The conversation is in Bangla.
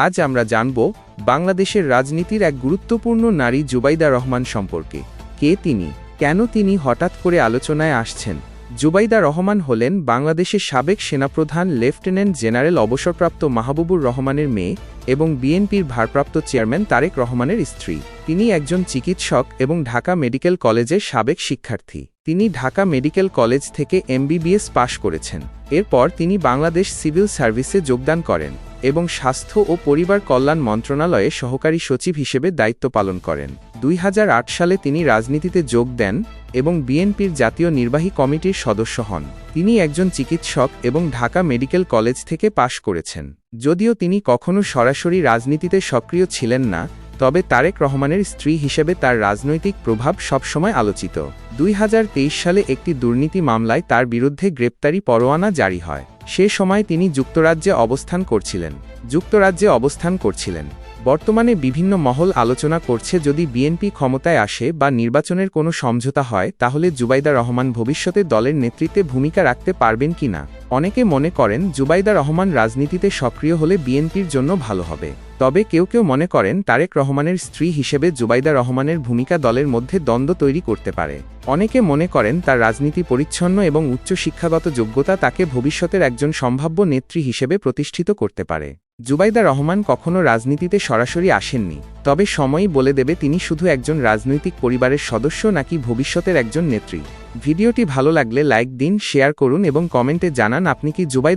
আজ আমরা জানব বাংলাদেশের রাজনীতির এক গুরুত্বপূর্ণ নারী জুবাইদা রহমান সম্পর্কে। কে তিনি, কেন তিনি হঠাৎ করে আলোচনায় আসছেন? জুবাইদা রহমান হলেন বাংলাদেশের সাবেক সেনাপ্রধান লেফটেন্যান্ট জেনারেল অবসরপ্রাপ্ত মাহবুবুর রহমানের মেয়ে এবং বিএনপির ভারপ্রাপ্ত চেয়ারম্যান তারেক রহমানের স্ত্রী। তিনি একজন চিকিৎসক এবং ঢাকা মেডিকেল কলেজের সাবেক শিক্ষার্থী। তিনি ঢাকা মেডিকেল কলেজ থেকে এমবিবিএস পাশ করেছেন। এরপর তিনি বাংলাদেশ সিভিল সার্ভিসে যোগদান করেন এবং স্বাস্থ্য ও পরিবার কল্যাণ মন্ত্রণালয়ে সহকারী সচিব হিসেবে দায়িত্ব পালন করেন। ২০০৮ সালে তিনি রাজনীতিতে যোগ দেন এবং বিএনপির জাতীয় নির্বাহী কমিটির সদস্য হন। তিনি একজন চিকিৎসক এবং ঢাকা মেডিকেল কলেজ থেকে পাশ করেছেন। যদিও তিনি কখনো সরাসরি রাজনীতিতে সক্রিয় ছিলেন না, তবে তারেক রহমানের স্ত্রী হিসেবে তার রাজনৈতিক প্রভাব সবসময় আলোচিত। ২০২৩ সালে একটি দুর্নীতি মামলায় তার বিরুদ্ধে গ্রেপ্তারি পরোয়ানা জারি হয়। সে সময় তিনি যুক্তরাজ্যে অবস্থান করছিলেন। বর্তমানে বিভিন্ন মহল আলোচনা করছে যদি বিএনপি ক্ষমতায় আসে বা নির্বাচনের কোনো সমঝোতা হয় তাহলে জুবাইদা রহমান ভবিষ্যতে দলের নেতৃত্বে ভূমিকা রাখতে পারবেন কিনা। অনেকে মনে করেন জুবাইদা রহমান রাজনীতিতে সক্রিয় হলে বিএনপির জন্য ভালো হবে। তবে কেউ মনে করেন তারেক রহমানের স্ত্রী হিসেবে জুবাইদা রহমানের ভূমিকা দলের মধ্যে দ্বন্দ্ব তৈরি করতে পারে। অনেকে মনে করেন তার রাজনীতি পরিচ্ছন্ন এবং উচ্চ শিক্ষাগত যোগ্যতা তাকে ভবিষ্যতের একজন সম্ভাব্য নেত্রী হিসেবে প্রতিষ্ঠিত করতে পারে। জুবাইদা রহমান কখনো রাজনীতিতে সরাসরি আসেননি, তবে সময়ই বলে দেবে তিনি শুধু একজন রাজনৈতিক পরিবারের সদস্য নাকি ভবিষ্যতের একজন নেত্রী। ভিডিওটি ভালো লাগলে লাইক দিন, শেয়ার করুন এবং কমেন্টে জানান আপনি কি জুবাইদা